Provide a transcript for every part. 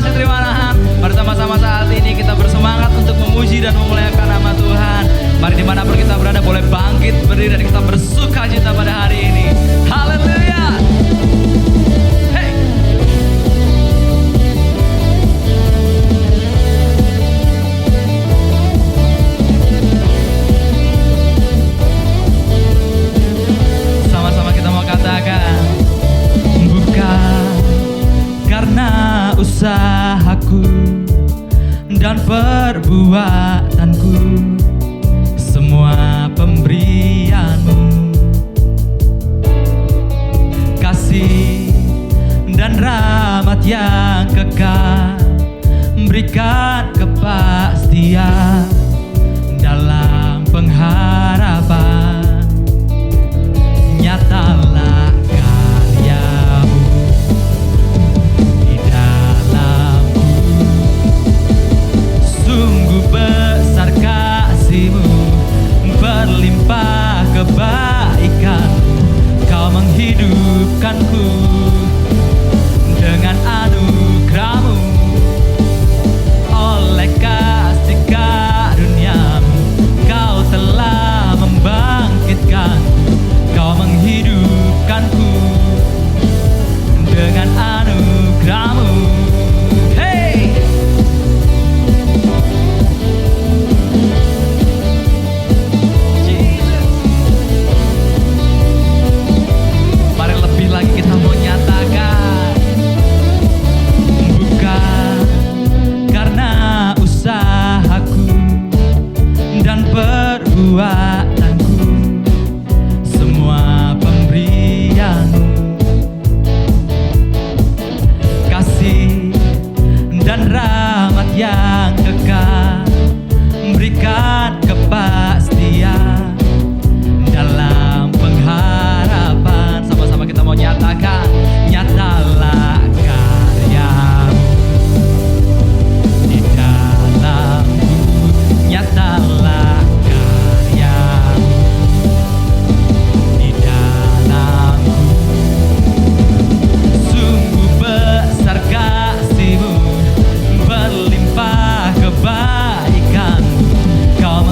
kasih, terima Tuhan. Bersama-sama saat ini kita bersemangat untuk memuji dan memuliakan nama Tuhan. Mari dimanapun kita berada boleh bangkit berdiri dan kita bersuka cita pada hari ini. Haleluya. Hey. Sama-sama kita mau katakan, bukan karena usahaku dan perbuatanku, semua pemberianmu, kasih dan rahmat yang kekal, berikan kepastian dalam pengharapan. Nyatalah karyamu di dalamku, sungguh besar kasih-Mu, berlimpah kebaikan-Mu, Kau menghidupkanku dengan anugerah-Mu, oleh kasih karunia-Mu Kau telah membangkitkanku, Kau menghidupkanku dengan anugerah-Mu. Hey! Jesus. Mari lebih lagi kita mau nyatakan, bukan karena usahaku dan perbuatanku, semua pemberian-Mu, kasih dan rahmat yang kekal, berikan kepastian dalam pengharapan. Sama-sama kita mau nyatakan, nyatalah karya-Mu di dalamku, nyatalah karya-Mu di dalamku, sungguh besar kasih-Mu, berlimpah kebaikan-Mu, Kau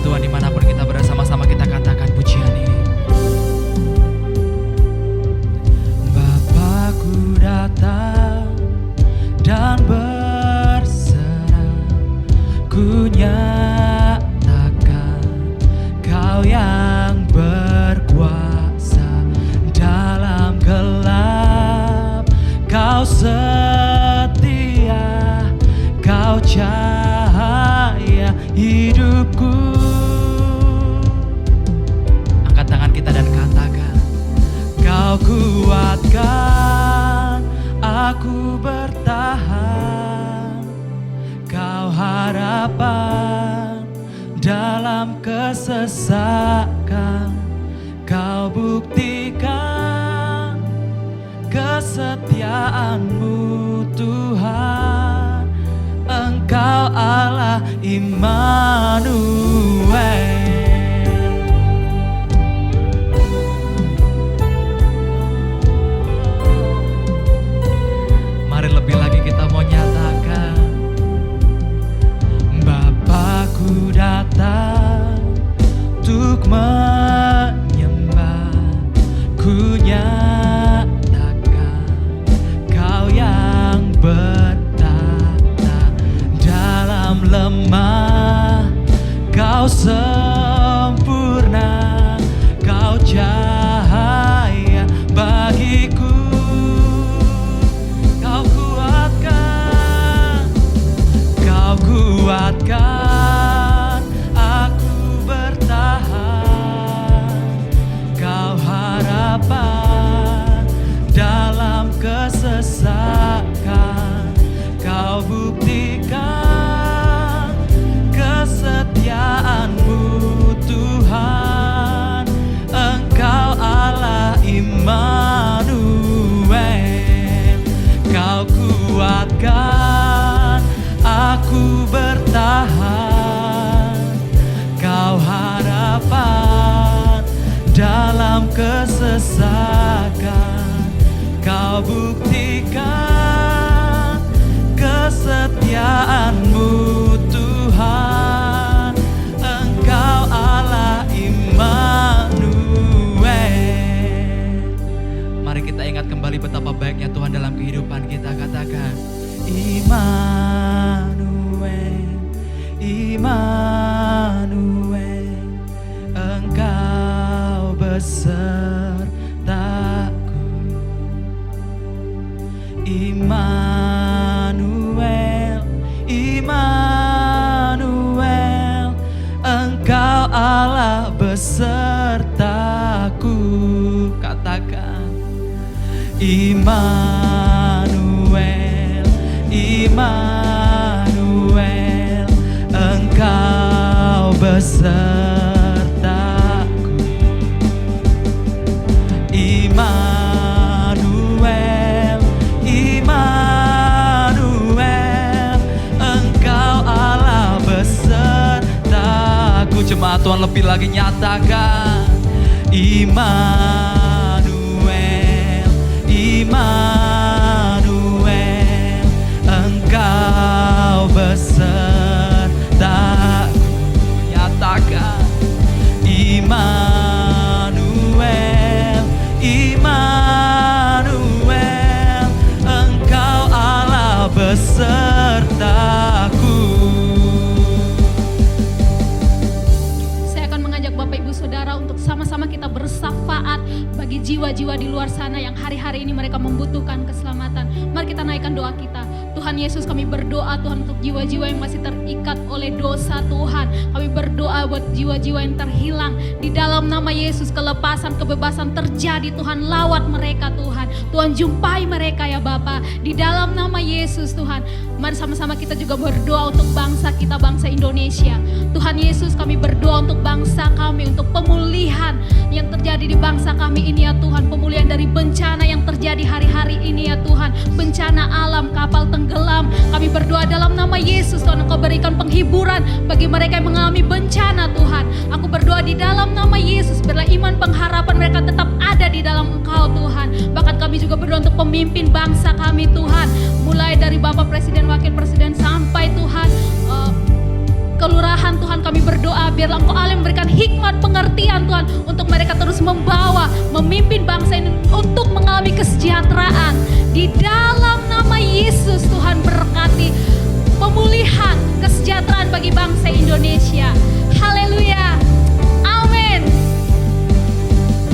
Tuhan, dimanapun kita berada, sama-sama kita katakan pujian ini. Bapakku datang dan berserah, ku nyatakan Kau yang berkuasa dalam gelap. Kau setia, Kau cahaya hidupku. Angkat tangan kita dan katakan, Kau kuatkan aku bertahan. Kau harapan dalam kesesakan. Kau buktikan kesetiaan-Mu Tuhan. Engkau Allah Immanuel. Mari lebih lagi kita mau nyatakan, Bapakku datang untuk menyembah, ku nyatakan Kau yang bertata dalam lemah. Kau sempurna, Kau cahaya bagiku. Kau kuatkan, Kau kuatkan aku bertahan. Kau harapan dalam kesesakan. Kau buktikan kesetiaan-Mu Tuhan. Engkau Allah Immanuel. Kau kuatkan aku bertahan. Kau harapan dalam kesesakan. Kau buktikan kesetiaan-Mu Tuhan. Engkau Allah Immanuel. Mari kita ingat kembali betapa baiknya Tuhan dalam kehidupan kita. Katakan, Immanuel, Immanuel, Engkau besertaku. Immanuel, Immanuel, Engkau Allah besertaku. Katakan, Immanuel, Immanuel, Engkau besertaku. Immanuel, Immanuel, Engkau Allah besertaku. Jemaat Tuhan lebih lagi nyatakan, Immanuel, Immanuel, Engkau besertaku. Nyatakan, Immanuel, Immanuel, Engkau Allah besertaku. Saya akan mengajak Bapak Ibu Saudara untuk sama-sama kita bersafaat bagi jiwa-jiwa di luar sana yang hari-hari ini mereka membutuhkan keselamatan. Mari kita naikkan doa kita. Tuhan Yesus, kami berdoa Tuhan untuk jiwa-jiwa yang masih terikat oleh dosa Tuhan. Kami berdoa buat jiwa-jiwa yang terhilang. Di dalam nama Yesus kelepasan, kebebasan terjadi Tuhan. Lawat mereka Tuhan. Tuhan jumpai mereka ya Bapa. Di dalam nama Yesus Tuhan. Mari sama-sama kita juga berdoa untuk bangsa kita, bangsa Indonesia. Tuhan Yesus, kami berdoa untuk bangsa kami, untuk pemulihan yang terjadi di bangsa kami ini ya Tuhan. Pemulihan dari bencana yang terjadi hari-hari ini ya Tuhan. Bencana alam, kapal tenggelam. Kami berdoa dalam nama Yesus Tuhan, Engkau berikan penghiburan bagi mereka yang mengalami bencana Tuhan. Aku berdoa di dalam nama Yesus, biarlah iman pengharapan mereka tetap ada di dalam Engkau Tuhan. Bahkan kami juga berdoa untuk pemimpin bangsa kami Tuhan. Mulai dari Bapak Presiden, Wakil Presiden sampai Tuhan kelurahan kebenaran Tuhan kami berdoa biarlah Engkau Allah memberikan hikmat pengertian Tuhan untuk mereka terus membawa, memimpin bangsa ini untuk mengalami kesejahteraan. Di dalam nama Yesus Tuhan berkati pemulihan, kesejahteraan bagi bangsa Indonesia. Haleluya. Amin.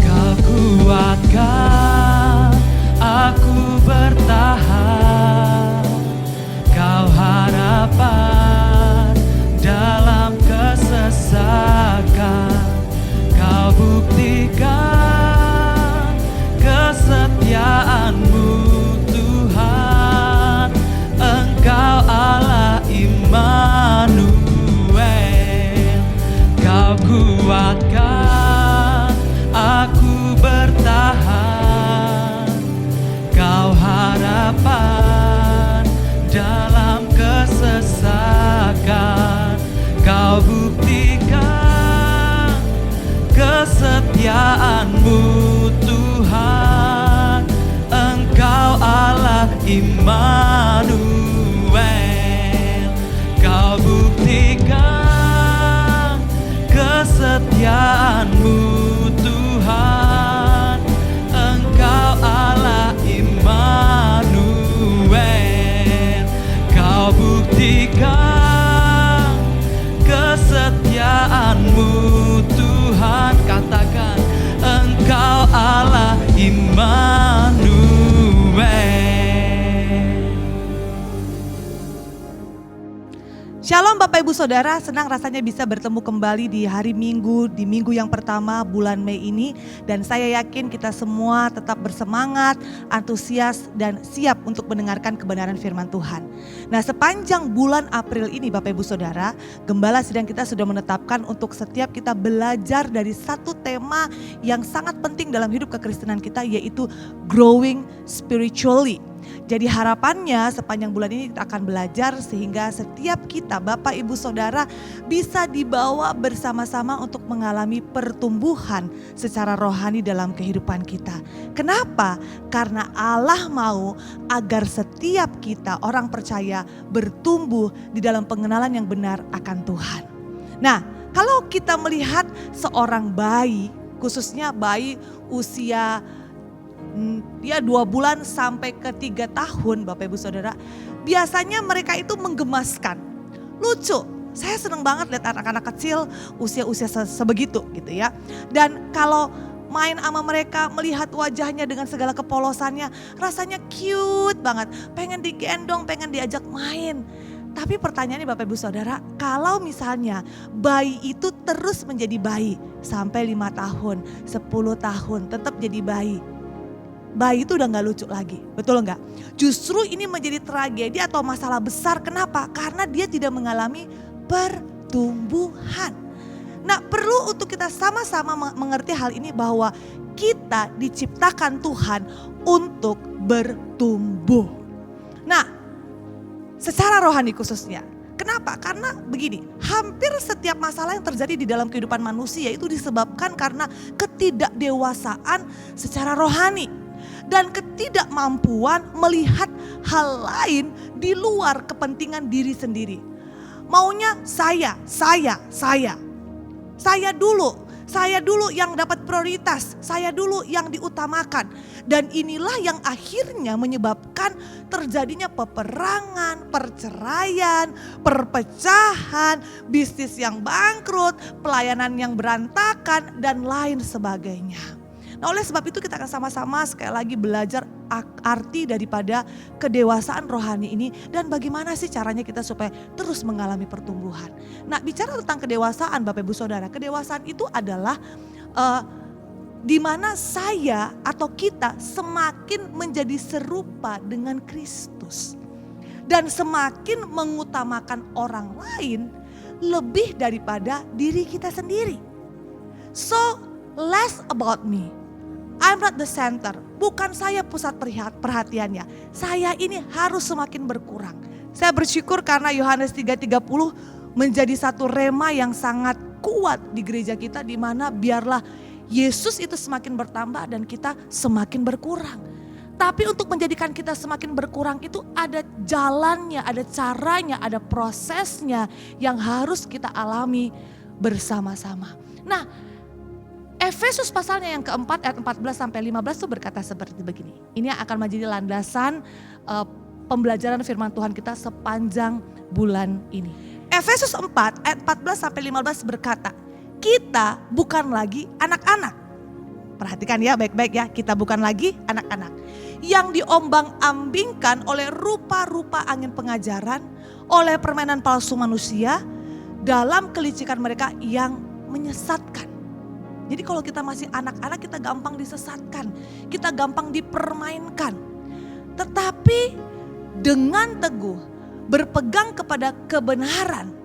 Kau kuatkan aku bertahan, Kau harapan dalam kesesakan, Kau buktikan kesetiaan-Mu Tuhan, Engkau Allah Immanuel. Kau kuatkan aku bertahan, Kau harapan dalam kesesakan, Kau buktikan kesetiaan-Mu Tuhan, Engkau Allah Immanuel. Kau buktikan kesetiaan-Mu Tuhan, Engkau Allah Immanuel. Kau buktikan kesetiaan-Mu Tuhan, katakan Engkau Allah Immanuel. Shalom Bapak Ibu Saudara, senang rasanya bisa bertemu kembali di hari Minggu, di minggu yang pertama bulan Mei ini. Dan saya yakin kita semua tetap bersemangat, antusias, dan siap untuk mendengarkan kebenaran firman Tuhan. Nah, sepanjang bulan April ini Bapak Ibu Saudara, Gembala Sidang kita sudah menetapkan untuk setiap kita belajar dari satu tema yang sangat penting dalam hidup kekristenan kita, yaitu growing spiritually. Jadi harapannya sepanjang bulan ini kita akan belajar sehingga setiap kita Bapak Ibu Saudara bisa dibawa bersama-sama untuk mengalami pertumbuhan secara rohani dalam kehidupan kita. Kenapa? Karena Allah mau agar setiap kita orang percaya bertumbuh di dalam pengenalan yang benar akan Tuhan. Nah, kalau kita melihat seorang bayi, khususnya bayi usia 2 bulan sampai ke 3 tahun Bapak Ibu Saudara, biasanya mereka itu menggemaskan, lucu. Saya senang banget lihat anak-anak kecil usia-usia sebegitu gitu ya. Dan kalau main sama mereka, melihat wajahnya dengan segala kepolosannya, rasanya cute banget, pengen digendong, pengen diajak main. Tapi pertanyaannya Bapak Ibu Saudara, kalau misalnya bayi itu terus menjadi bayi sampai 5 tahun, 10 tahun tetap jadi bayi, bayi itu udah gak lucu lagi, betul nggak? Justru ini menjadi tragedi atau masalah besar. Kenapa? Karena dia tidak mengalami pertumbuhan. Nah, perlu untuk kita sama-sama mengerti hal ini bahwa kita diciptakan Tuhan untuk bertumbuh. Nah, secara rohani khususnya. Kenapa? Karena begini, hampir setiap masalah yang terjadi di dalam kehidupan manusia itu disebabkan karena ketidakdewasaan secara rohani. Dan ketidakmampuan melihat hal lain di luar kepentingan diri sendiri. Maunya saya dulu yang dapat prioritas, saya dulu yang diutamakan. Dan inilah yang akhirnya menyebabkan terjadinya peperangan, perceraian, perpecahan, bisnis yang bangkrut, pelayanan yang berantakan, dan lain sebagainya. Nah, oleh sebab itu kita akan sama-sama sekali lagi belajar arti daripada kedewasaan rohani ini dan bagaimana sih caranya kita supaya terus mengalami pertumbuhan. Nah, bicara tentang kedewasaan Bapak Ibu Saudara, kedewasaan itu adalah di mana saya atau kita semakin menjadi serupa dengan Kristus dan semakin mengutamakan orang lain lebih daripada diri kita sendiri. So, less about me. I'm not the center, bukan saya pusat perhatiannya. Saya ini harus semakin berkurang. Saya bersyukur karena Yohanes 3:30 menjadi satu rema yang sangat kuat di gereja kita, di mana biarlah Yesus itu semakin bertambah dan kita semakin berkurang. Tapi untuk menjadikan kita semakin berkurang itu ada jalannya, ada caranya, ada prosesnya yang harus kita alami bersama-sama. Nah, Efesus pasalnya yang keempat ayat 14 sampai 15 itu berkata seperti begini. Ini akan menjadi landasan pembelajaran firman Tuhan kita sepanjang bulan ini. Efesus 4 ayat 14 sampai 15 berkata, kita bukan lagi anak-anak. Perhatikan ya baik-baik ya, kita bukan lagi anak-anak yang diombang-ambingkan oleh rupa-rupa angin pengajaran, oleh permainan palsu manusia, dalam kelicikan mereka yang menyesatkan. Jadi kalau kita masih anak-anak kita gampang disesatkan, kita gampang dipermainkan. Tetapi dengan teguh berpegang kepada kebenaran,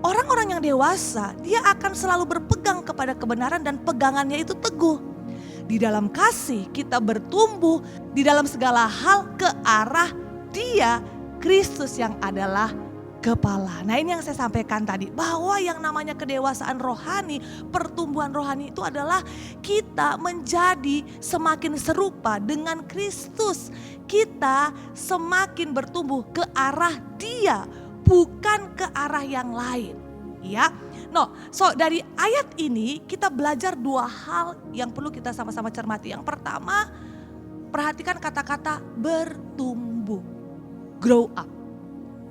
orang-orang yang dewasa, dia akan selalu berpegang kepada kebenaran dan pegangannya itu teguh. Di dalam kasih kita bertumbuh di dalam segala hal ke arah Dia, Kristus yang adalah kepala. Nah ini yang saya sampaikan tadi, bahwa yang namanya kedewasaan rohani, pertumbuhan rohani itu adalah kita menjadi semakin serupa dengan Kristus. Kita semakin bertumbuh ke arah Dia, bukan ke arah yang lain, ya. So dari ayat ini kita belajar dua hal yang perlu kita sama-sama cermati. Yang pertama, perhatikan kata-kata bertumbuh, grow up.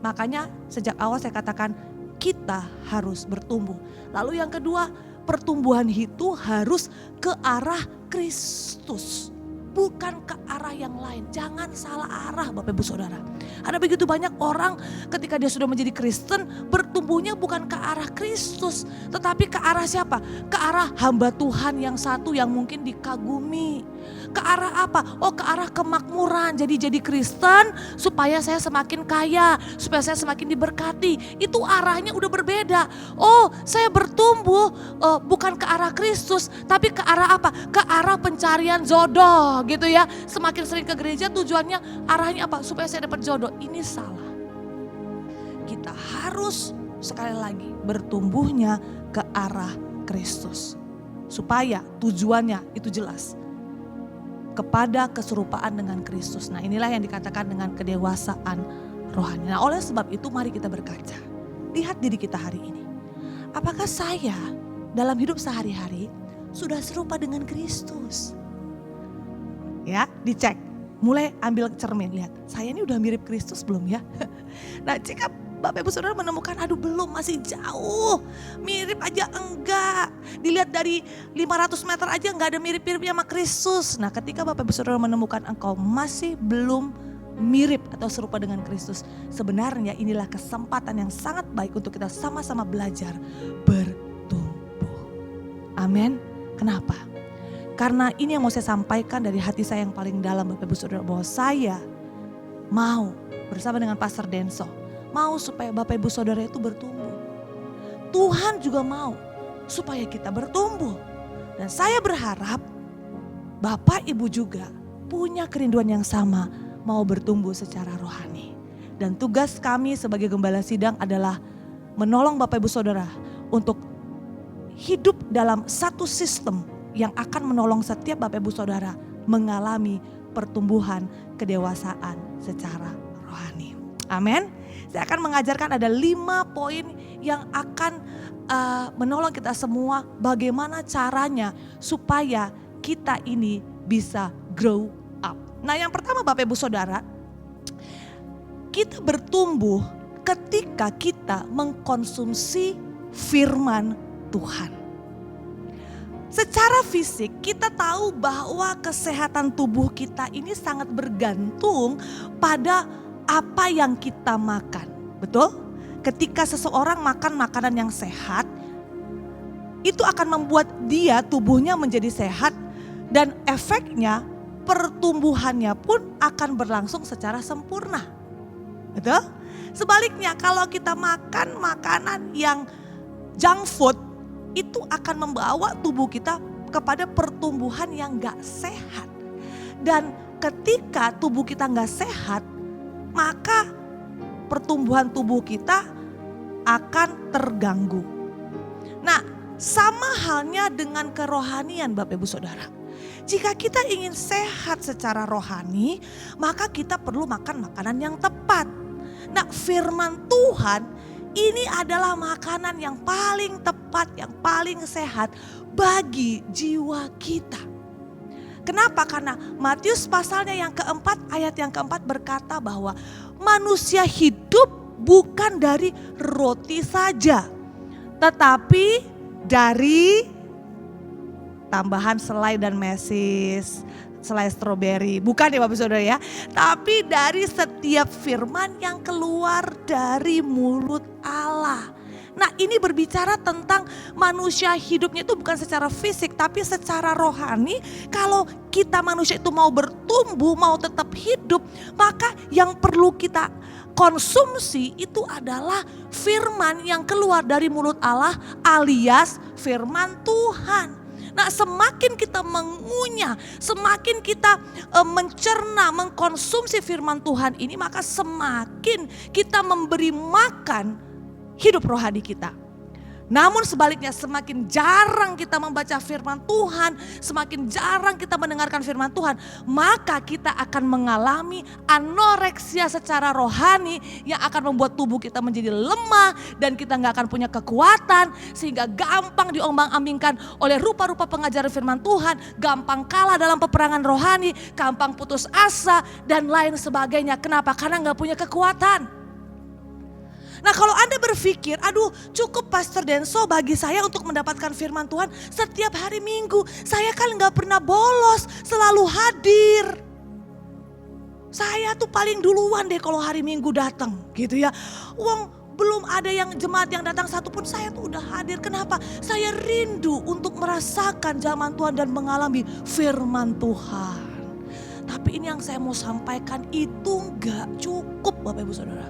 Makanya sejak awal saya katakan kita harus bertumbuh. Lalu yang kedua, pertumbuhan itu harus ke arah Kristus, bukan ke arah yang lain. Jangan salah arah Bapak Ibu Saudara. Ada begitu banyak orang ketika dia sudah menjadi Kristen, bertumbuhnya bukan ke arah Kristus, tetapi ke arah siapa? Ke arah hamba Tuhan yang satu yang mungkin dikagumi. Ke arah apa? Oh, ke arah kemakmuran. Jadi Kristen supaya saya semakin kaya, supaya saya semakin diberkati. Itu arahnya udah berbeda. Oh, saya bertumbuh bukan ke arah Kristus, tapi ke arah apa? Ke arah pencarian jodoh gitu ya. Semakin sering ke gereja tujuannya arahnya apa? Supaya saya dapat jodoh. Ini salah. Kita harus sekali lagi bertumbuhnya ke arah Kristus. Supaya tujuannya itu jelas. Kepada keserupaan dengan Kristus. Nah inilah yang dikatakan dengan kedewasaan rohani. Nah oleh sebab itu mari kita berkaca. Lihat diri kita hari ini. Apakah saya dalam hidup sehari-hari sudah serupa dengan Kristus? Ya dicek. Mulai ambil cermin, lihat. Saya ini udah mirip Kristus belum ya? Nah jika Bapak Ibu Saudara menemukan aduh belum, masih jauh, mirip aja enggak. Dilihat dari 500 meter aja enggak ada mirip-miripnya sama Kristus. Nah ketika Bapak Ibu Saudara menemukan engkau masih belum mirip atau serupa dengan Kristus, sebenarnya inilah kesempatan yang sangat baik untuk kita sama-sama belajar bertumbuh. Amin. Kenapa? Karena ini yang mau saya sampaikan dari hati saya yang paling dalam Bapak Ibu Saudara, bahwa saya mau bersama dengan Pastor Denso, mau supaya Bapak Ibu Saudara itu bertumbuh. Tuhan juga mau supaya kita bertumbuh. Dan saya berharap Bapak Ibu juga punya kerinduan yang sama, mau bertumbuh secara rohani. Dan tugas kami sebagai gembala sidang adalah menolong Bapak Ibu Saudara untuk hidup dalam satu sistem yang akan menolong setiap Bapak Ibu Saudara mengalami pertumbuhan kedewasaan secara rohani. Amin. Saya akan mengajarkan ada 5 poin yang akan menolong kita semua bagaimana caranya supaya kita ini bisa grow up. Nah yang pertama Bapak Ibu Saudara, kita bertumbuh ketika kita mengkonsumsi firman Tuhan. Secara fisik kita tahu bahwa kesehatan tubuh kita ini sangat bergantung pada apa yang kita makan. Betul? Ketika seseorang makan makanan yang sehat, itu akan membuat dia tubuhnya menjadi sehat dan efeknya pertumbuhannya pun akan berlangsung secara sempurna. Betul? Sebaliknya kalau kita makan makanan yang junk food, itu akan membawa tubuh kita kepada pertumbuhan yang gak sehat. Dan ketika tubuh kita gak sehat, maka pertumbuhan tubuh kita akan terganggu. Nah, sama halnya dengan kerohanian Bapak Ibu Saudara. Jika kita ingin sehat secara rohani, maka kita perlu makan makanan yang tepat. Nah, firman Tuhan ini adalah makanan yang paling tepat, yang paling sehat bagi jiwa kita. Kenapa? Karena Matius pasalnya yang keempat, ayat yang keempat berkata bahwa manusia hidup bukan dari roti saja, tetapi dari tambahan selai dan mesis, selai stroberi. Bukan ya Bapak Saudara ya. Tapi dari setiap firman yang keluar dari mulut Allah. Nah, ini berbicara tentang manusia hidupnya itu bukan secara fisik tapi secara rohani. Kalau kita manusia itu mau bertumbuh, mau tetap hidup, maka yang perlu kita konsumsi itu adalah firman yang keluar dari mulut Allah alias firman Tuhan. Nah, semakin kita mengunyah, semakin kita mencerna, mengkonsumsi firman Tuhan ini, maka semakin kita memberi makan hidup rohani kita. Namun sebaliknya, semakin jarang kita membaca firman Tuhan, semakin jarang kita mendengarkan firman Tuhan, maka kita akan mengalami anoreksia secara rohani yang akan membuat tubuh kita menjadi lemah dan kita gak akan punya kekuatan, sehingga gampang diombang-ambingkan oleh rupa-rupa pengajaran firman Tuhan, gampang kalah dalam peperangan rohani, gampang putus asa dan lain sebagainya. Kenapa? Karena gak punya kekuatan. Nah, kalau Anda berpikir, aduh cukup Pastor Denso bagi saya untuk mendapatkan firman Tuhan setiap hari Minggu. Saya kan gak pernah bolos, selalu hadir. Saya tuh paling duluan deh kalau hari Minggu datang gitu ya. Belum ada yang jemaat yang datang satupun, saya tuh udah hadir. Kenapa? Saya rindu untuk merasakan zaman Tuhan dan mengalami firman Tuhan. Tapi ini yang saya mau sampaikan, itu gak cukup Bapak Ibu Saudara.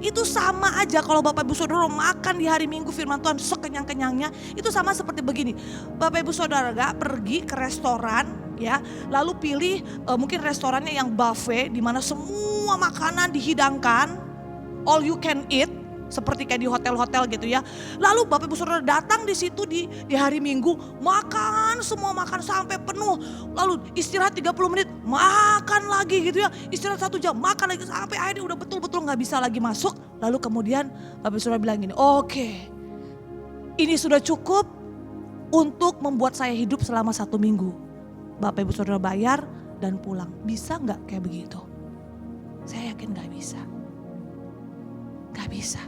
Itu sama aja kalau Bapak Ibu Saudara makan di hari Minggu firman Tuhan sekenyang-kenyangnya, itu sama seperti begini. Bapak Ibu Saudara gak pergi ke restoran ya, lalu pilih mungkin restorannya yang buffet di mana semua makanan dihidangkan, all you can eat, seperti kayak di hotel-hotel gitu ya. Lalu Bapak Ibu Saudara datang di situ di hari Minggu, makan semua, makan sampai penuh. Lalu istirahat 30 menit, makan lagi gitu ya. Istirahat 1 jam, makan lagi sampai akhirnya udah betul-betul gak bisa lagi masuk. Lalu kemudian Bapak Ibu Saudara bilang gini, oke, ini sudah cukup untuk membuat saya hidup selama 1 minggu. Bapak Ibu Saudara bayar dan pulang. Bisa gak kayak begitu? Saya yakin gak bisa. Gak bisa.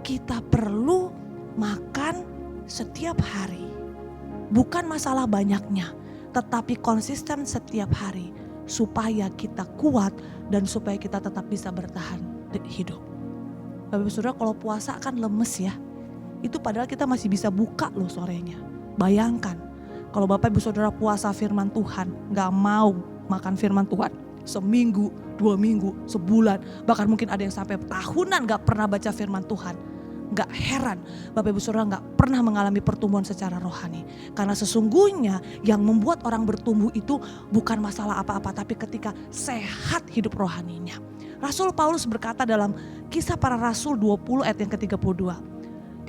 Kita perlu makan setiap hari. Bukan masalah banyaknya, tetapi konsisten setiap hari supaya kita kuat dan supaya kita tetap bisa bertahan hidup. Bapak Ibu Saudara, kalau puasa kan lemes ya. Itu padahal kita masih bisa buka loh sorenya. Bayangkan kalau Bapak Ibu Saudara puasa firman Tuhan, gak mau makan firman Tuhan seminggu, 2 minggu, sebulan, bahkan mungkin ada yang sampai tahunan gak pernah baca firman Tuhan. Gak heran Bapak Ibu Saudara gak pernah mengalami pertumbuhan secara rohani. Karena sesungguhnya yang membuat orang bertumbuh itu bukan masalah apa-apa, tapi ketika sehat hidup rohaninya. Rasul Paulus berkata dalam Kisah Para Rasul 20 ayat yang ke-32.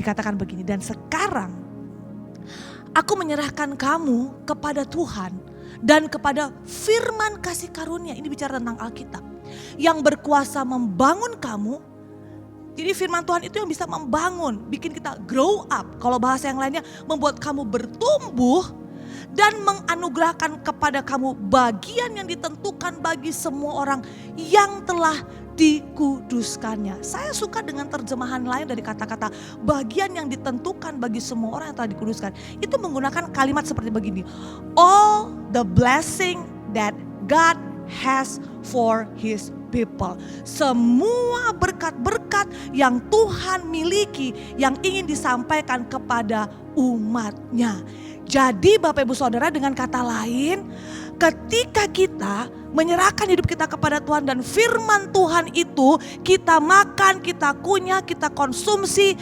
Dikatakan begini, dan sekarang aku menyerahkan kamu kepada Tuhan dan kepada firman kasih karunia. Ini bicara tentang Alkitab yang berkuasa membangun kamu. Jadi firman Tuhan itu yang bisa membangun, bikin kita grow up. Kalau bahasa yang lainnya, membuat kamu bertumbuh dan menganugerahkan kepada kamu bagian yang ditentukan bagi semua orang yang telah dikuduskannya. Saya suka dengan terjemahan lain dari kata-kata bagian yang ditentukan bagi semua orang yang telah dikuduskan. Itu menggunakan kalimat seperti begini. All the blessing that God has for his people. Semua berkat-berkat yang Tuhan miliki yang ingin disampaikan kepada umatnya. Jadi Bapak Ibu Saudara, dengan kata lain, ketika kita menyerahkan hidup kita kepada Tuhan dan firman Tuhan itu kita makan, kita kunyah, kita konsumsi,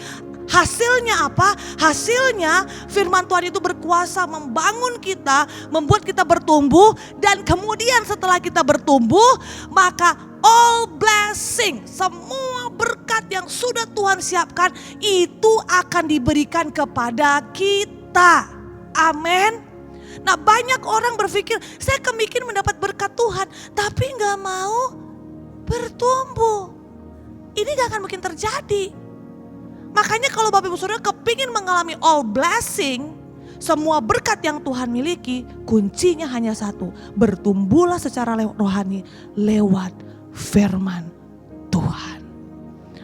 hasilnya apa? Hasilnya firman Tuhan itu berkuasa membangun kita, membuat kita bertumbuh, dan kemudian setelah kita bertumbuh, maka all blessing, semua berkat yang sudah Tuhan siapkan itu akan diberikan kepada kita. Amin. Nah banyak orang berpikir, saya kemungkinan mendapat berkat Tuhan, tapi gak mau bertumbuh. Ini gak akan mungkin terjadi. Makanya kalau Bapak Ibu Saudara kepingin mengalami all blessing, semua berkat yang Tuhan miliki, kuncinya hanya satu. Bertumbuhlah secara rohani lewat firman Tuhan.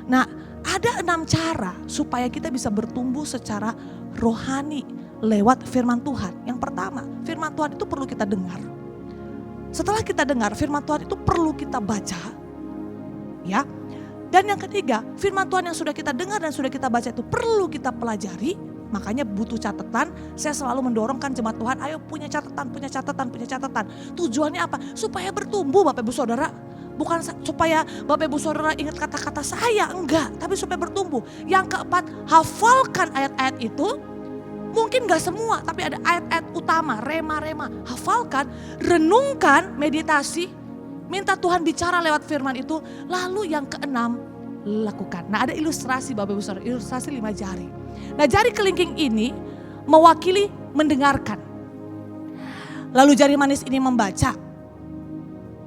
Nah, ada 6 cara supaya kita bisa bertumbuh secara rohani lewat firman Tuhan. Yang pertama, firman Tuhan itu perlu kita dengar. Setelah kita dengar, firman Tuhan itu perlu kita baca. Ya. Dan yang ketiga, firman Tuhan yang sudah kita dengar dan sudah kita baca itu perlu kita pelajari. Makanya butuh catatan. Saya selalu mendorongkan jemaat Tuhan, ayo punya catatan, punya catatan, punya catatan. Tujuannya apa? Supaya bertumbuh Bapak Ibu Saudara. Bukan supaya Bapak Ibu Saudara ingat kata-kata saya, enggak. Tapi supaya bertumbuh. Yang keempat, hafalkan ayat-ayat itu. Mungkin gak semua, tapi ada ayat-ayat utama, rema-rema. Hafalkan, renungkan, meditasi. Minta Tuhan bicara lewat firman itu. Lalu yang keenam, lakukan. Nah ada ilustrasi Bapak Ibu Saudara, ilustrasi 5 jari. Nah jari kelingking ini mewakili mendengarkan. Lalu jari manis ini membaca.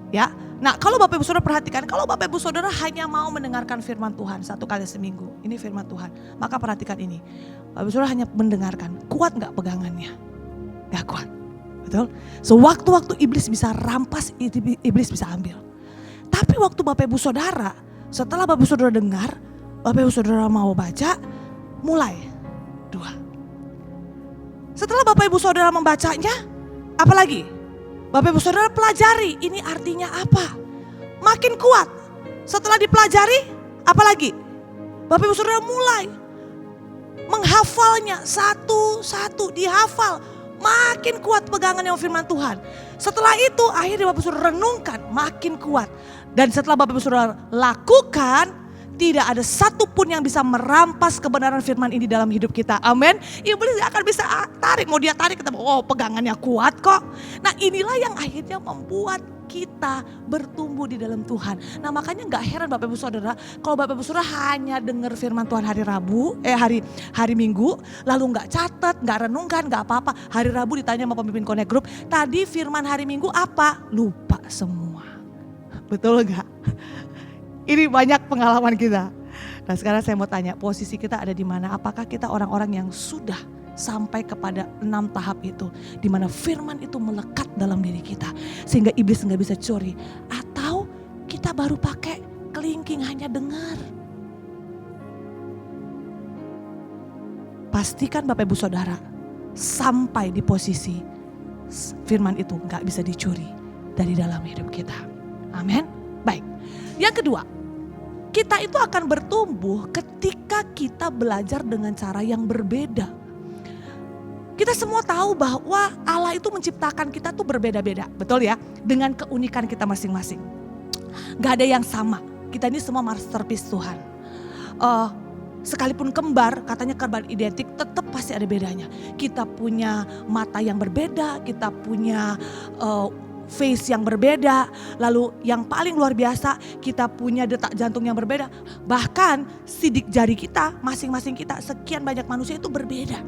Ya. Nah kalau Bapak Ibu Saudara perhatikan, kalau Bapak Ibu Saudara hanya mau mendengarkan firman Tuhan 1 kali seminggu, ini firman Tuhan, maka perhatikan ini. Bapak Ibu Saudara hanya mendengarkan, kuat gak pegangannya? Gak kuat, betul? Sewaktu-waktu iblis bisa rampas, iblis bisa ambil. Tapi waktu Bapak Ibu Saudara, setelah Bapak Ibu Saudara dengar, Bapak Ibu Saudara mau baca, mulai 2. Setelah Bapak Ibu Saudara membacanya, apalagi? Bapak Ibu Saudara pelajari, ini artinya apa? Makin kuat. Setelah dipelajari, apalagi? Bapak Ibu Saudara mulai menghafalnya satu-satu, dihafal. Makin kuat pegangannya firman Tuhan. Setelah itu akhirnya Bapak Ibu Saudara renungkan, makin kuat. Dan setelah Bapak Ibu Saudara lakukan, tidak ada satupun yang bisa merampas kebenaran firman ini dalam hidup kita. Amin. Iblis akan bisa tarik, mau dia tarik kita, oh pegangannya kuat kok. Nah inilah yang akhirnya membuat kita bertumbuh di dalam Tuhan. Nah makanya gak heran Bapak Ibu Saudara, kalau Bapak Ibu Saudara hanya dengar firman Tuhan hari Minggu, lalu gak catat, gak renungkan, gak apa-apa. Hari Rabu ditanya sama pemimpin Connect Group, tadi firman hari Minggu apa? Lupa semua. Betul gak? Ini banyak pengalaman kita. Nah sekarang saya mau tanya, posisi kita ada di mana? Apakah kita orang-orang yang sudah sampai kepada 6 tahap itu, di mana firman itu melekat dalam diri kita sehingga iblis nggak bisa curi? Atau kita baru pakai kelingking hanya dengar? Pastikan Bapak Ibu Saudara sampai di posisi firman itu nggak bisa dicuri dari dalam hidup kita. Amin. Baik. Yang kedua, kita itu akan bertumbuh ketika kita belajar dengan cara yang berbeda. Kita semua tahu bahwa Allah itu menciptakan kita tuh berbeda-beda, betul ya? Dengan keunikan kita masing-masing. Gak ada yang sama, kita ini semua masterpiece Tuhan. Sekalipun kembar, katanya kembar identik, tetap pasti ada bedanya. Kita punya mata yang berbeda, kita punya face yang berbeda, lalu yang paling luar biasa kita punya detak jantung yang berbeda. Bahkan sidik jari kita, masing-masing kita, sekian banyak manusia itu berbeda.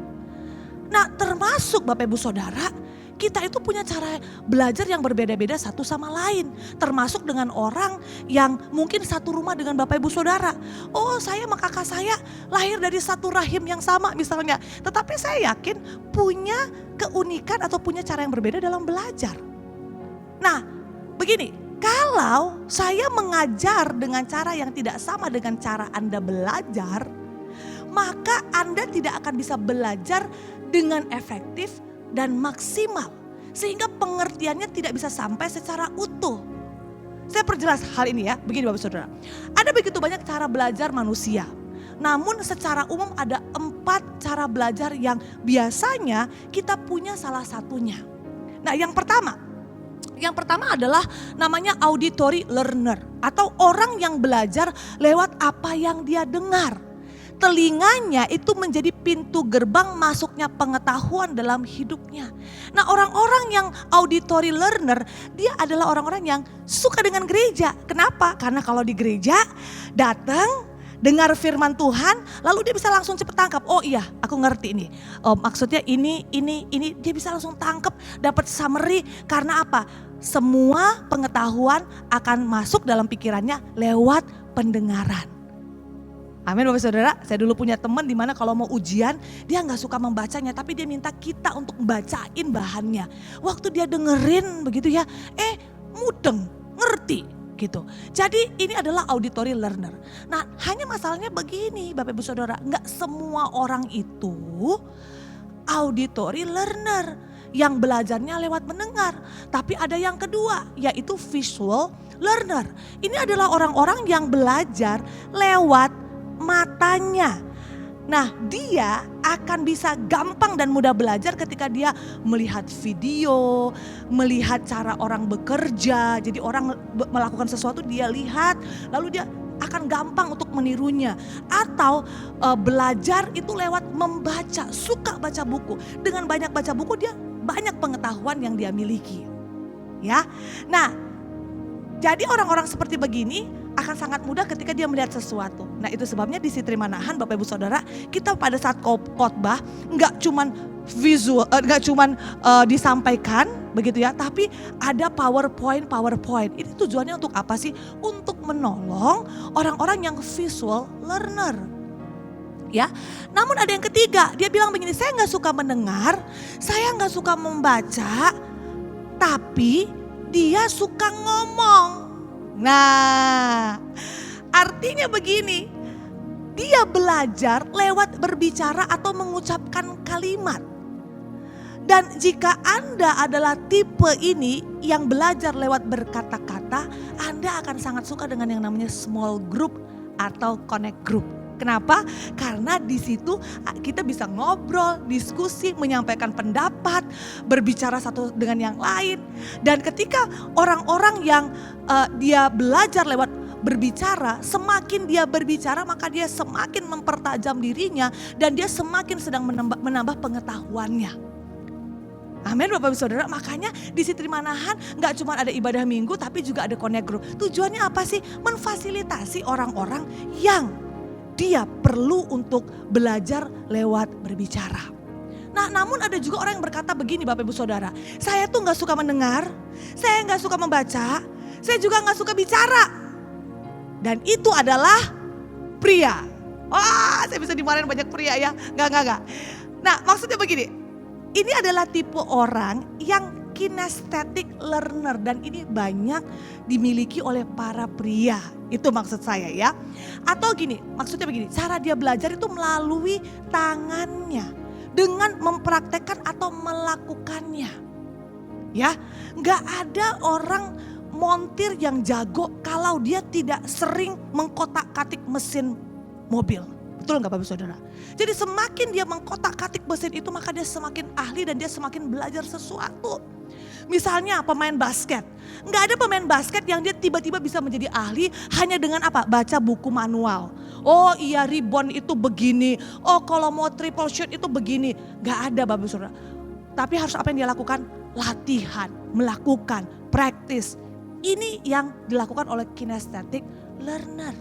Nah termasuk Bapak Ibu Saudara, kita itu punya cara belajar yang berbeda-beda satu sama lain. Termasuk dengan orang yang mungkin satu rumah dengan Bapak Ibu Saudara. Oh saya sama kakak saya lahir dari satu rahim yang sama misalnya. Tetapi saya yakin punya keunikan atau punya cara yang berbeda dalam belajar. Nah begini, kalau saya mengajar dengan cara yang tidak sama dengan cara Anda belajar, maka Anda tidak akan bisa belajar dengan efektif dan maksimal. Sehingga pengertiannya tidak bisa sampai secara utuh. Saya perjelas hal ini ya, begini Bapak Saudara. Ada begitu banyak cara belajar manusia. Namun secara umum ada 4 cara belajar yang biasanya kita punya salah satunya. Nah yang pertama adalah namanya auditory learner atau orang yang belajar lewat apa yang dia dengar. Telinganya itu menjadi pintu gerbang masuknya pengetahuan dalam hidupnya. Nah orang-orang yang auditory learner, dia adalah orang-orang yang suka dengan gereja. Kenapa? Karena kalau di gereja datang dengar firman Tuhan, lalu dia bisa langsung cepet tangkap. Oh iya, aku ngerti ini. Maksudnya ini, dia bisa langsung tangkap, dapat summary. Karena apa? Semua pengetahuan akan masuk dalam pikirannya lewat pendengaran. Amin Bapak Saudara. Saya dulu punya teman di mana kalau mau ujian, dia nggak suka membacanya, tapi dia minta kita untuk bacain bahannya. Waktu dia dengerin begitu ya, mudeng, ngerti. Gitu. Jadi ini adalah auditory learner. Nah, hanya masalahnya begini Bapak Ibu Saudara, nggak semua orang itu auditory learner yang belajarnya lewat mendengar. Tapi ada yang kedua, yaitu visual learner. Ini adalah orang-orang yang belajar lewat matanya. Nah, dia akan bisa gampang dan mudah belajar ketika dia melihat video, melihat cara orang bekerja. Jadi orang melakukan sesuatu dia lihat, lalu dia akan gampang untuk menirunya. Atau belajar itu lewat membaca, suka baca buku. Dengan banyak baca buku dia banyak pengetahuan yang dia miliki. Ya. Nah, jadi orang-orang seperti begini akan sangat mudah ketika dia melihat sesuatu. Nah, itu sebabnya di Sitri Manahan Bapak Ibu Saudara, kita pada saat khotbah nggak cuman visual, nggak cuman disampaikan begitu ya, tapi ada PowerPoint. Ini tujuannya untuk apa sih? Untuk menolong orang-orang yang visual learner. Ya, namun ada yang ketiga, dia bilang begini, saya nggak suka mendengar, saya nggak suka membaca, tapi dia suka ngomong. Nah, artinya begini, dia belajar lewat berbicara atau mengucapkan kalimat. Dan jika Anda adalah tipe ini yang belajar lewat berkata-kata, Anda akan sangat suka dengan yang namanya small group atau connect group. Kenapa? Karena di situ kita bisa ngobrol, diskusi, menyampaikan pendapat, berbicara satu dengan yang lain. Dan ketika orang-orang yang dia belajar lewat berbicara, semakin dia berbicara maka dia semakin mempertajam dirinya dan dia semakin sedang menambah pengetahuannya. Amin Bapak Ibu Saudara, makanya di Sitri Manahan gak cuma ada ibadah minggu tapi juga ada connect group. Tujuannya apa sih? Memfasilitasi orang-orang yang dia perlu untuk belajar lewat berbicara. Nah, namun ada juga orang yang berkata begini Bapak Ibu Saudara, saya tuh gak suka mendengar, saya gak suka membaca, saya juga gak suka bicara. Dan itu adalah pria. Wah, saya bisa dimarahin banyak pria ya. Enggak. Nah, maksudnya begini, ini adalah tipe orang yang kinesthetic learner dan ini banyak dimiliki oleh para pria. Itu maksud saya ya. Atau gini, maksudnya begini, cara dia belajar itu melalui tangannya dengan mempraktekkan atau melakukannya. Ya, nggak ada orang montir yang jago kalau dia tidak sering mengkotak-katik mesin mobil. Betul nggak Bapak Saudara? Jadi semakin dia mengkotak-katik mesin itu maka dia semakin ahli dan dia semakin belajar sesuatu. Misalnya pemain basket. Nggak ada pemain basket yang dia tiba-tiba bisa menjadi ahli hanya dengan apa? Baca buku manual. Oh iya rebound itu begini. Oh kalau mau triple shot itu begini. Nggak ada Bapak Saudara. Tapi harus apa yang dia lakukan? Latihan, melakukan, praktis. Ini yang dilakukan oleh kinesthetic learner.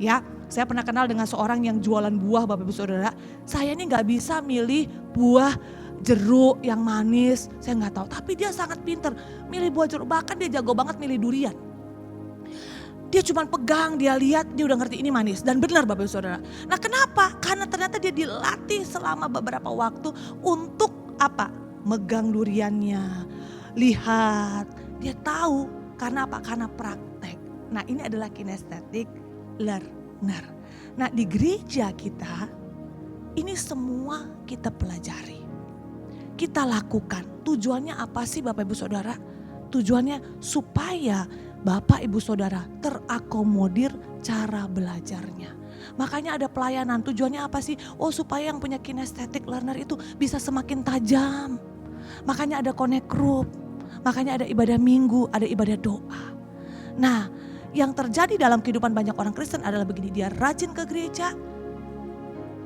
Ya, saya pernah kenal dengan seorang yang jualan buah Bapak Ibu Saudara. Saya ini nggak bisa milih buah jeruk yang manis, saya nggak tahu. Tapi dia sangat pinter milih buah jeruk, bahkan dia jago banget milih durian. Dia cuma pegang, dia lihat, dia udah ngerti ini manis. Dan benar Bapak Ibu Saudara. Nah kenapa? Karena ternyata dia dilatih selama beberapa waktu untuk apa? Megang duriannya, lihat. Dia tahu karena apa? Karena praktek. Nah ini adalah kinesthetic learner. Nah di gereja kita, ini semua kita pelajari. Kita lakukan. Tujuannya apa sih Bapak Ibu Saudara? Tujuannya supaya Bapak Ibu Saudara terakomodir cara belajarnya. Makanya ada pelayanan. Tujuannya apa sih? Oh supaya yang punya kinesthetic learner itu bisa semakin tajam. Makanya ada connect group. Makanya ada ibadah minggu, ada ibadah doa. Nah yang terjadi dalam kehidupan banyak orang Kristen adalah begini. Dia rajin ke gereja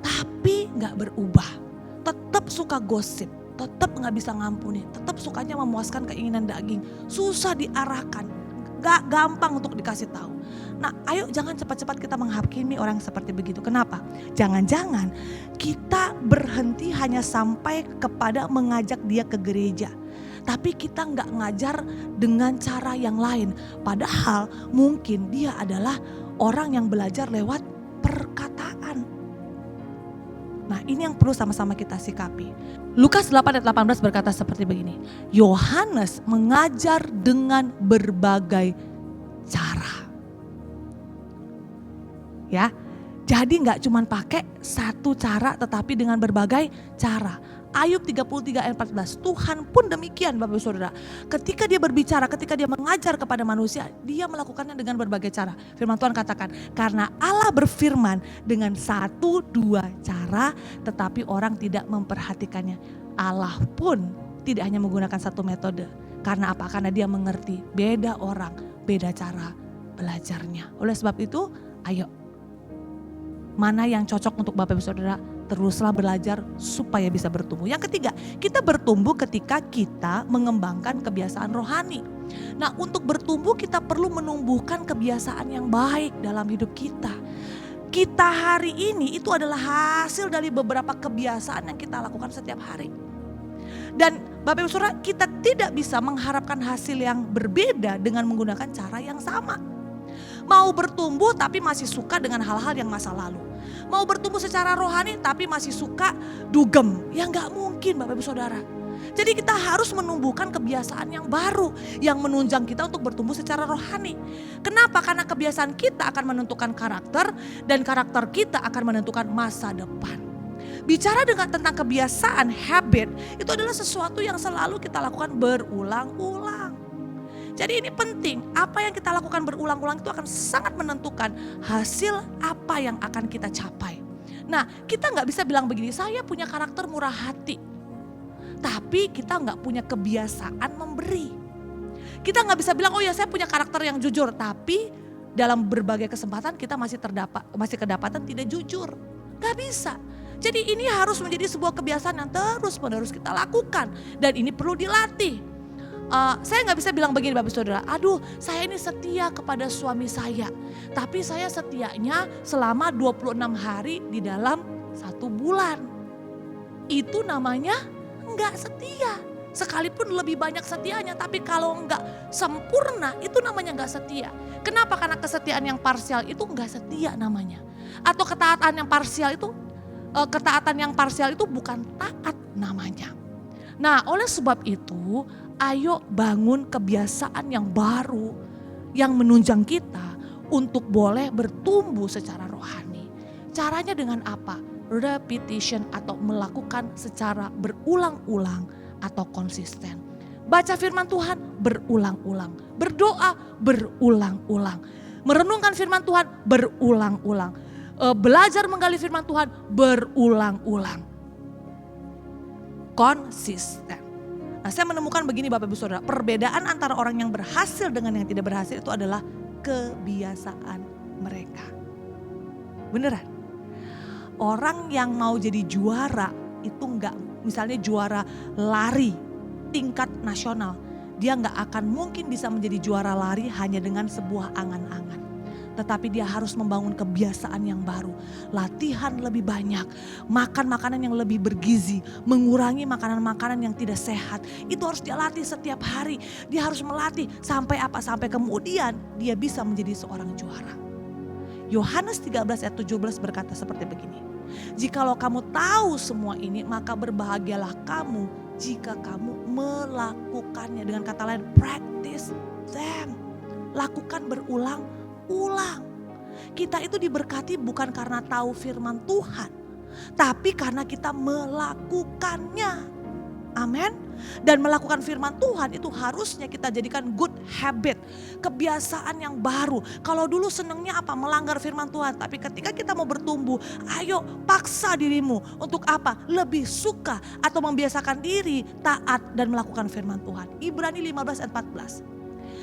tapi gak berubah. Tetap suka gosip. Tetap gak bisa ngampuni, tetap sukanya memuaskan keinginan daging, susah diarahkan, gak gampang untuk dikasih tahu. Nah, ayo jangan cepat-cepat kita menghakimi orang seperti begitu. Kenapa? Jangan-jangan kita berhenti hanya sampai kepada mengajak dia ke gereja. Tapi kita nggak ngajar dengan cara yang lain. Padahal mungkin dia adalah orang yang belajar lewat perkataan. Nah, ini yang perlu sama-sama kita sikapi. Lukas 8 ayat 18 berkata seperti begini. Yohanes mengajar dengan berbagai cara. Ya, jadi nggak cuma pakai satu cara tetapi dengan berbagai cara. Ayub 33 ayat 14, Tuhan pun demikian Bapak Ibu Saudara. Ketika dia berbicara, ketika dia mengajar kepada manusia, dia melakukannya dengan berbagai cara. Firman Tuhan katakan, karena Allah berfirman dengan 1-2 cara, tetapi orang tidak memperhatikannya. Allah pun tidak hanya menggunakan satu metode. Karena apa? Karena dia mengerti beda orang, beda cara belajarnya. Oleh sebab itu, ayo. Mana yang cocok untuk Bapak Ibu Saudara, teruslah belajar supaya bisa bertumbuh. Yang ketiga, kita bertumbuh ketika kita mengembangkan kebiasaan rohani. Nah, untuk bertumbuh kita perlu menumbuhkan kebiasaan yang baik dalam hidup kita. Kita hari ini itu adalah hasil dari beberapa kebiasaan yang kita lakukan setiap hari. Dan Bapak Ibu Saudara, kita tidak bisa mengharapkan hasil yang berbeda dengan menggunakan cara yang sama. Mau bertumbuh tapi masih suka dengan hal-hal yang masa lalu. Mau bertumbuh secara rohani tapi masih suka dugem. Ya gak mungkin Bapak Ibu Saudara. Jadi kita harus menumbuhkan kebiasaan yang baru. Yang menunjang kita untuk bertumbuh secara rohani. Kenapa? Karena kebiasaan kita akan menentukan karakter. Dan karakter kita akan menentukan masa depan. Bicara tentang kebiasaan, habit. Itu adalah sesuatu yang selalu kita lakukan berulang-ulang. Jadi ini penting, apa yang kita lakukan berulang-ulang itu akan sangat menentukan hasil apa yang akan kita capai. Nah, kita gak bisa bilang begini, saya punya karakter murah hati. Tapi kita gak punya kebiasaan memberi. Kita gak bisa bilang, oh ya saya punya karakter yang jujur. Tapi dalam berbagai kesempatan kita masih kedapatan tidak jujur. Gak bisa. Jadi ini harus menjadi sebuah kebiasaan yang terus-menerus kita lakukan. Dan ini perlu dilatih. Saya gak bisa bilang begini Bapak Saudara, aduh saya ini setia kepada suami saya. Tapi saya setianya selama 26 hari di dalam 1 bulan. Itu namanya gak setia. Sekalipun lebih banyak setianya, tapi kalau gak sempurna itu namanya gak setia. Kenapa? Karena kesetiaan yang parsial itu gak setia namanya. Atau ketaatan yang parsial itu bukan taat namanya. Nah, oleh sebab itu, ayo bangun kebiasaan yang baru yang menunjang kita untuk boleh bertumbuh secara rohani. Caranya dengan apa? Repetition atau melakukan secara berulang-ulang atau konsisten. Baca firman Tuhan berulang-ulang, berdoa berulang-ulang, merenungkan firman Tuhan berulang-ulang, belajar menggali firman Tuhan berulang-ulang. Konsisten. Nah, saya menemukan begini Bapak Ibu Saudara, perbedaan antara orang yang berhasil dengan yang tidak berhasil itu adalah kebiasaan mereka. Beneran. Orang yang mau jadi juara itu enggak, misalnya juara lari tingkat nasional, dia enggak akan mungkin bisa menjadi juara lari hanya dengan sebuah angan-angan. Tetapi dia harus membangun kebiasaan yang baru. Latihan lebih banyak. Makan makanan yang lebih bergizi. Mengurangi makanan-makanan yang tidak sehat. Itu harus dia latih setiap hari. Dia harus melatih sampai apa? Sampai kemudian dia bisa menjadi seorang juara. Yohanes 13 ayat 17 berkata seperti begini. Jikalau kamu tahu semua ini, maka berbahagialah kamu jika kamu melakukannya. Dengan kata lain, practice them. Lakukan berulang-ulang. Kita itu diberkati bukan karena tahu firman Tuhan, tapi karena kita melakukannya. Amin. Dan melakukan firman Tuhan itu harusnya kita jadikan good habit, kebiasaan yang baru. Kalau dulu senangnya apa? Melanggar firman Tuhan, tapi ketika kita mau bertumbuh, ayo paksa dirimu untuk apa? Lebih suka atau membiasakan diri taat dan melakukan firman Tuhan. Ibrani 15 ayat 14.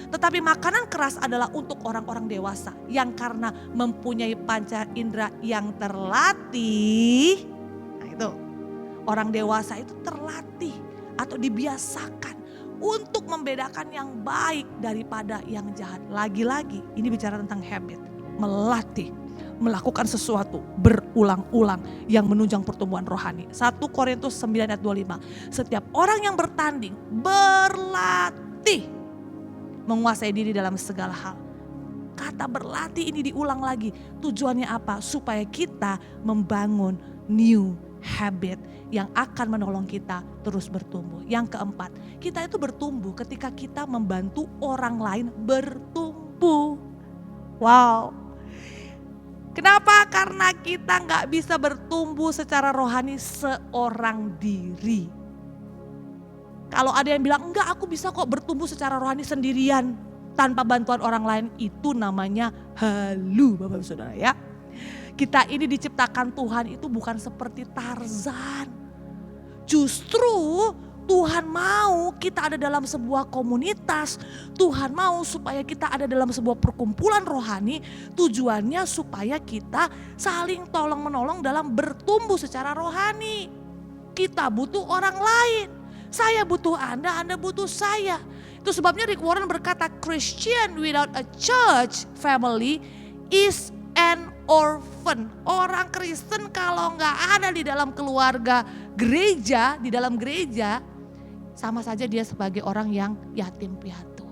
Tetapi makanan keras adalah untuk orang-orang dewasa yang karena mempunyai panca indera yang terlatih. Nah itu, orang dewasa itu terlatih atau dibiasakan untuk membedakan yang baik daripada yang jahat. Lagi-lagi ini bicara tentang habit, melatih, melakukan sesuatu berulang-ulang yang menunjang pertumbuhan rohani. 1 Korintus 9 ayat 25. Setiap orang yang bertanding berlatih menguasai diri dalam segala hal. Kata berlatih ini diulang lagi. Tujuannya apa? Supaya kita membangun new habit yang akan menolong kita terus bertumbuh. Yang keempat, kita itu bertumbuh ketika kita membantu orang lain bertumbuh. Wow. Kenapa? Karena kita nggak bisa bertumbuh secara rohani seorang diri. Kalau ada yang bilang, enggak aku bisa kok bertumbuh secara rohani sendirian tanpa bantuan orang lain, itu namanya halu Bapak Saudara ya. Kita ini diciptakan Tuhan itu bukan seperti Tarzan. Justru Tuhan mau kita ada dalam sebuah komunitas. Tuhan mau supaya kita ada dalam sebuah perkumpulan rohani. Tujuannya supaya kita saling tolong menolong dalam bertumbuh secara rohani. Kita butuh orang lain. Saya butuh Anda butuh saya. Itu sebabnya Rick Warren berkata, Christian without a church family is an orphan. Orang Kristen kalau nggak ada di dalam keluarga gereja, di dalam gereja, sama saja dia sebagai orang yang yatim piatu.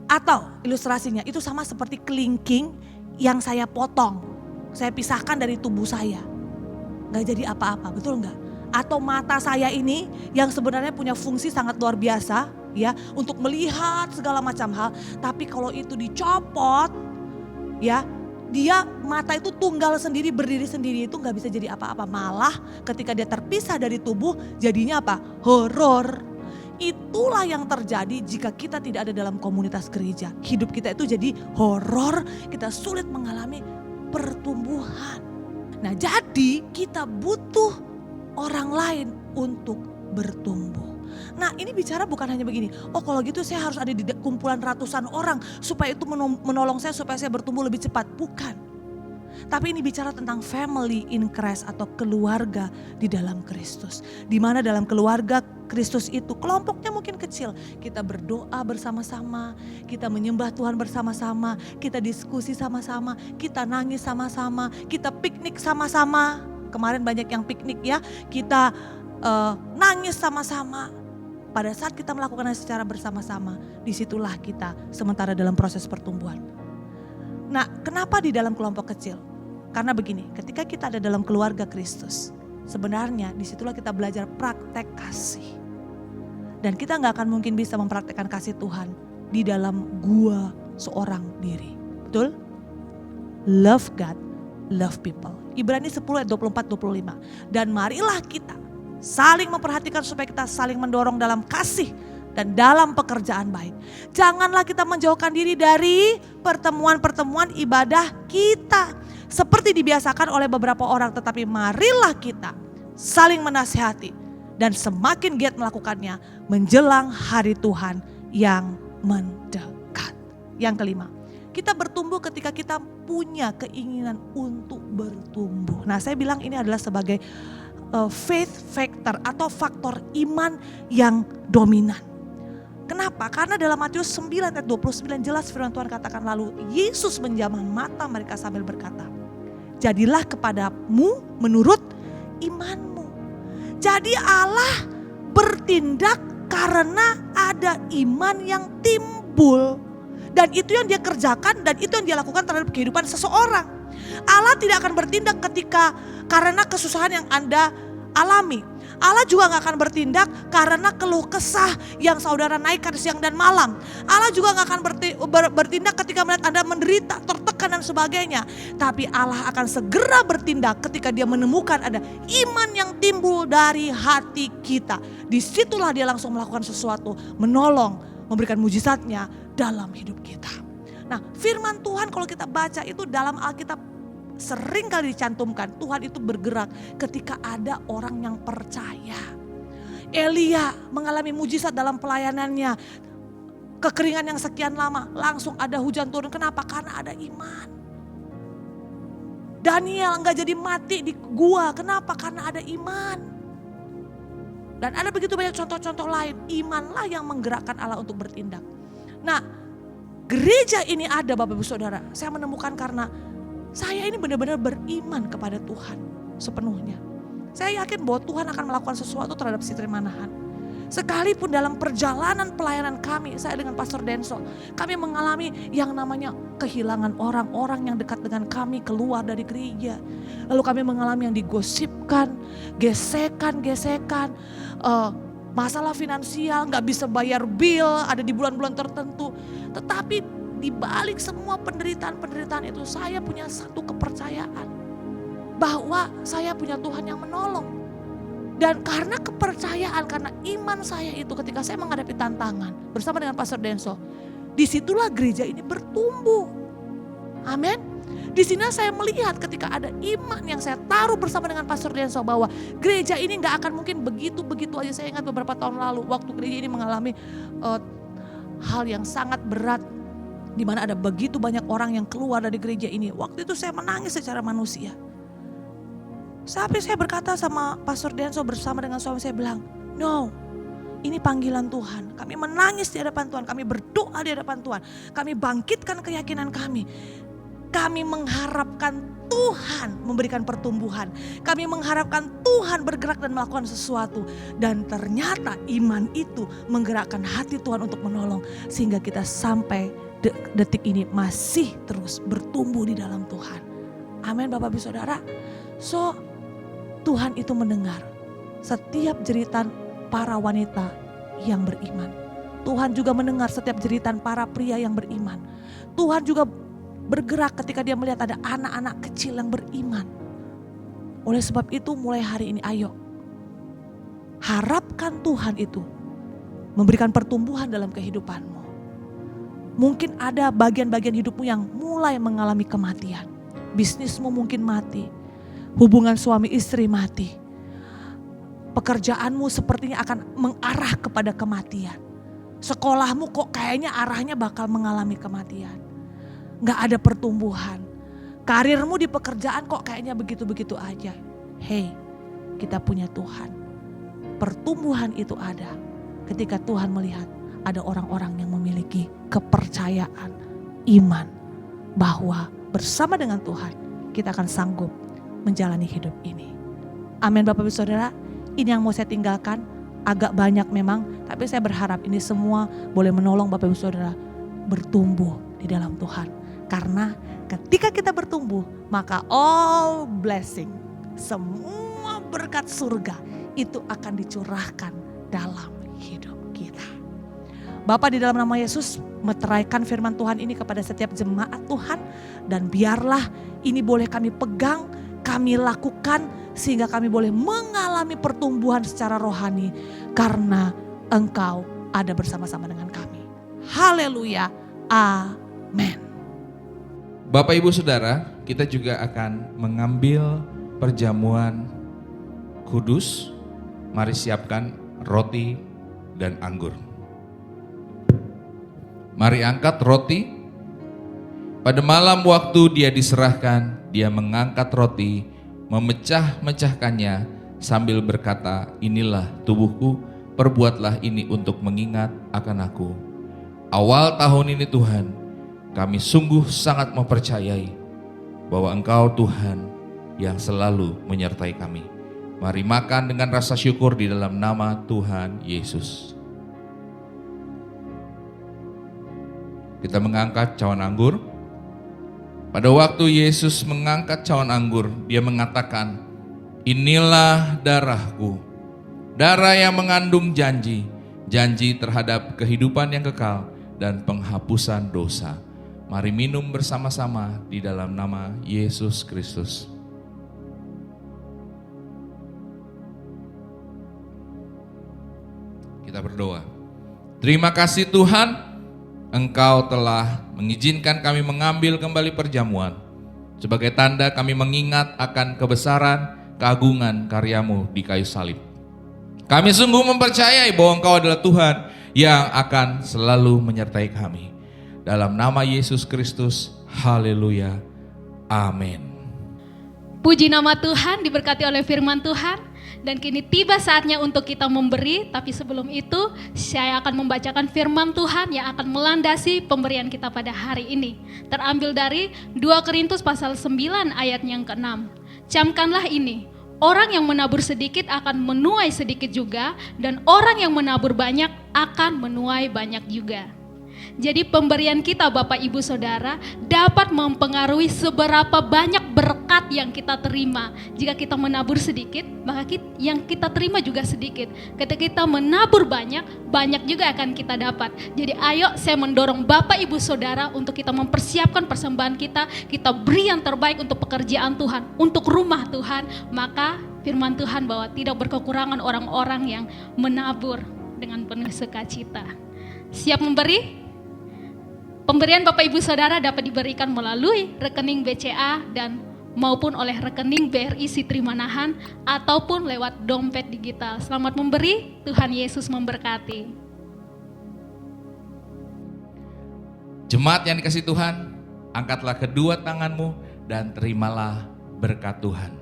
Atau ilustrasinya itu sama seperti kelingking yang saya potong, saya pisahkan dari tubuh saya. Nggak jadi apa-apa, betul nggak? Atau mata saya ini yang sebenarnya punya fungsi sangat luar biasa ya untuk melihat segala macam hal, tapi kalau itu dicopot ya, dia mata itu tunggal sendiri, berdiri sendiri, itu nggak bisa jadi apa-apa. Malah ketika dia terpisah dari tubuh jadinya apa? Horor. Itulah yang terjadi jika kita tidak ada dalam komunitas gereja. Hidup kita itu jadi horor, kita sulit mengalami pertumbuhan. Nah jadi kita butuh orang lain untuk bertumbuh. Nah ini bicara bukan hanya begini, oh kalau gitu saya harus ada di kumpulan ratusan orang supaya itu menolong saya supaya saya bertumbuh lebih cepat. Bukan. Tapi ini bicara tentang family in Christ atau keluarga di dalam Kristus. Di mana dalam keluarga Kristus itu kelompoknya mungkin kecil. Kita berdoa bersama-sama, kita menyembah Tuhan bersama-sama, kita diskusi sama-sama, kita nangis sama-sama, kita piknik sama-sama. Kemarin banyak yang piknik ya, kita nangis sama-sama. Pada saat kita melakukannya secara bersama-sama, disitulah kita sementara dalam proses pertumbuhan. Nah kenapa di dalam kelompok kecil? Karena begini, ketika kita ada dalam keluarga Kristus, sebenarnya disitulah kita belajar praktek kasih. Dan kita gak akan mungkin bisa mempraktekkan kasih Tuhan di dalam gua seorang diri. Betul? Love God, love people. Ibrani 10 ayat 24-25. Dan marilah kita saling memperhatikan supaya kita saling mendorong dalam kasih dan dalam pekerjaan baik. Janganlah kita menjauhkan diri dari pertemuan-pertemuan ibadah kita. Seperti dibiasakan oleh beberapa orang, tetapi marilah kita saling menasihati. Dan semakin giat melakukannya menjelang hari Tuhan yang mendekat. Yang kelima, kita bertumbuh ketika kita punya keinginan untuk bertumbuh. Nah saya bilang ini adalah sebagai faith factor atau faktor iman yang dominan. Kenapa? Karena dalam Matius 9 ayat 29 jelas firman Tuhan katakan, lalu Yesus menjamah mata mereka sambil berkata, jadilah kepadamu menurut imanmu. Jadi Allah bertindak karena ada iman yang timbul. Dan itu yang dia kerjakan dan itu yang dia lakukan terhadap kehidupan seseorang. Allah tidak akan bertindak karena kesusahan yang Anda alami. Allah juga gak akan bertindak karena keluh kesah yang saudara naikkan siang dan malam. Allah juga gak akan bertindak ketika melihat Anda menderita, tertekan dan sebagainya. Tapi Allah akan segera bertindak ketika dia menemukan ada iman yang timbul dari hati kita. Disitulah dia langsung melakukan sesuatu, menolong, memberikan mujizatnya dalam hidup kita. Nah firman Tuhan kalau kita baca itu dalam Alkitab sering kali dicantumkan, Tuhan itu bergerak ketika ada orang yang percaya. Elia mengalami mujizat dalam pelayanannya. Kekeringan yang sekian lama langsung ada hujan turun. Kenapa? Karena ada iman. Daniel gak jadi mati di gua. Kenapa? Karena ada iman. Dan ada begitu banyak contoh-contoh lain. Imanlah yang menggerakkan Allah untuk bertindak. Nah, gereja ini ada Bapak Ibu Saudara. Saya menemukan karena saya ini benar-benar beriman kepada Tuhan sepenuhnya. Saya yakin bahwa Tuhan akan melakukan sesuatu terhadap Sitri Manahan. Sekalipun dalam perjalanan pelayanan kami, saya dengan Pastor Denso, kami mengalami yang namanya kehilangan orang-orang yang dekat dengan kami keluar dari gereja. Lalu kami mengalami yang digosipkan, gesekan, masalah finansial, gak bisa bayar bill, ada di bulan-bulan tertentu. Tetapi di balik semua penderitaan-penderitaan itu, saya punya satu kepercayaan bahwa saya punya Tuhan yang menolong. Dan karena kepercayaan, karena iman saya itu ketika saya menghadapi tantangan bersama dengan Pastor Denso, disitulah gereja ini bertumbuh. Amin. Di sini saya melihat ketika ada iman yang saya taruh bersama dengan Pastor Denso bahwa gereja ini gak akan mungkin begitu-begitu aja. Saya ingat beberapa tahun lalu waktu gereja ini mengalami hal yang sangat berat, di mana ada begitu banyak orang yang keluar dari gereja ini. Waktu itu saya menangis secara manusia. Sampai saya berkata sama Pastor Denso bersama dengan suami saya bilang, no, ini panggilan Tuhan. Kami menangis di hadapan Tuhan, kami berdoa di hadapan Tuhan. Kami bangkitkan keyakinan kami. Kami mengharapkan Tuhan memberikan pertumbuhan. Kami mengharapkan Tuhan bergerak dan melakukan sesuatu. Dan ternyata iman itu menggerakkan hati Tuhan untuk menolong. Sehingga kita sampai detik ini masih terus bertumbuh di dalam Tuhan. Amin Bapak Ibu Saudara. So, Tuhan itu mendengar setiap jeritan para wanita yang beriman. Tuhan juga mendengar setiap jeritan para pria yang beriman. Tuhan juga bergerak ketika dia melihat ada anak-anak kecil yang beriman. Oleh sebab itu mulai hari ini ayo harapkan Tuhan itu memberikan pertumbuhan dalam kehidupanmu. Mungkin ada bagian-bagian hidupmu yang mulai mengalami kematian. Bisnismu mungkin mati. Hubungan suami istri mati. Pekerjaanmu sepertinya akan mengarah kepada kematian. Sekolahmu kok kayaknya arahnya bakal mengalami kematian. Gak ada pertumbuhan. Karirmu di pekerjaan kok kayaknya begitu-begitu aja. Hey, kita punya Tuhan. Pertumbuhan itu ada ketika Tuhan melihat ada orang-orang yang memiliki kepercayaan, iman bahwa bersama dengan Tuhan kita akan sanggup menjalani hidup ini. Amin Bapak Ibu Saudara, ini yang mau saya tinggalkan. Agak banyak memang, tapi saya berharap ini semua boleh menolong Bapak Ibu Saudara bertumbuh di dalam Tuhan. Karena ketika kita bertumbuh, maka all blessing, semua berkat surga itu akan dicurahkan dalam hidup kita. Bapa, di dalam nama Yesus meteraikan firman Tuhan ini kepada setiap jemaat Tuhan. Dan biarlah ini boleh kami pegang, kami lakukan sehingga kami boleh mengalami pertumbuhan secara rohani. Karena Engkau ada bersama-sama dengan kami. Haleluya, amin. Bapak Ibu Saudara, kita juga akan mengambil perjamuan kudus. Mari siapkan roti dan anggur. Mari angkat roti. Pada malam waktu dia diserahkan, dia mengangkat roti, memecah-mecahkannya sambil berkata, inilah tubuhku, perbuatlah ini untuk mengingat akan aku. Awal tahun ini Tuhan, kami sungguh sangat mempercayai bahwa Engkau Tuhan yang selalu menyertai kami. Mari makan dengan rasa syukur di dalam nama Tuhan Yesus. Kita mengangkat cawan anggur. Pada waktu Yesus mengangkat cawan anggur, dia mengatakan, inilah darahku, darah yang mengandung janji, janji terhadap kehidupan yang kekal dan penghapusan dosa. Mari minum bersama-sama di dalam nama Yesus Kristus. Kita berdoa. Terima kasih Tuhan, Engkau telah mengizinkan kami mengambil kembali perjamuan. Sebagai tanda kami mengingat akan kebesaran, keagungan karya-Mu di kayu salib. Kami sungguh mempercayai bahwa Engkau adalah Tuhan yang akan selalu menyertai kami. Dalam nama Yesus Kristus, haleluya, amin. Puji nama Tuhan, diberkati oleh firman Tuhan. Dan kini tiba saatnya untuk kita memberi, tapi sebelum itu saya akan membacakan firman Tuhan yang akan melandasi pemberian kita pada hari ini. Terambil dari 2 Korintus pasal 9 ayat yang ke-6. Camkanlah ini, orang yang menabur sedikit akan menuai sedikit juga, dan orang yang menabur banyak akan menuai banyak juga. Jadi pemberian kita Bapak Ibu Saudara dapat mempengaruhi seberapa banyak berkat yang kita terima. Jika kita menabur sedikit, maka yang kita terima juga sedikit. Ketika kita menabur banyak, banyak juga akan kita dapat. Jadi ayo saya mendorong Bapak Ibu Saudara untuk kita mempersiapkan persembahan kita beri yang terbaik untuk pekerjaan Tuhan, untuk rumah Tuhan. Maka firman Tuhan bahwa tidak berkekurangan orang-orang yang menabur dengan penuh sukacita. Siap memberi? Pemberian Bapak Ibu Saudara dapat diberikan melalui rekening BCA dan maupun oleh rekening BRI Sitri Manahan ataupun lewat dompet digital. Selamat memberi, Tuhan Yesus memberkati. Jemaat yang dikasihi Tuhan, angkatlah kedua tanganmu dan terimalah berkat Tuhan.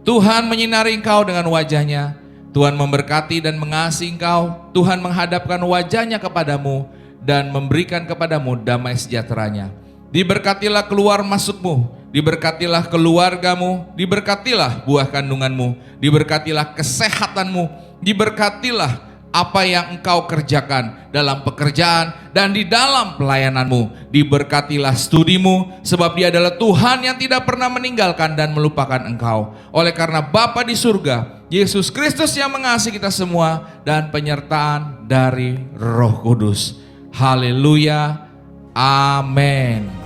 Tuhan menyinari engkau dengan wajahnya, Tuhan memberkati dan mengasihi engkau, Tuhan menghadapkan wajahnya kepadamu dan memberikan kepadamu damai sejahteranya. Diberkatilah keluar masukmu, diberkatilah keluargamu, diberkatilah buah kandunganmu, diberkatilah kesehatanmu, diberkatilah apa yang engkau kerjakan dalam pekerjaan dan di dalam pelayananmu. Diberkatilah studimu, sebab Dia adalah Tuhan yang tidak pernah meninggalkan dan melupakan engkau. Oleh karena Bapa di surga, Yesus Kristus yang mengasihi kita semua, dan penyertaan dari Roh Kudus. Haleluya, amin.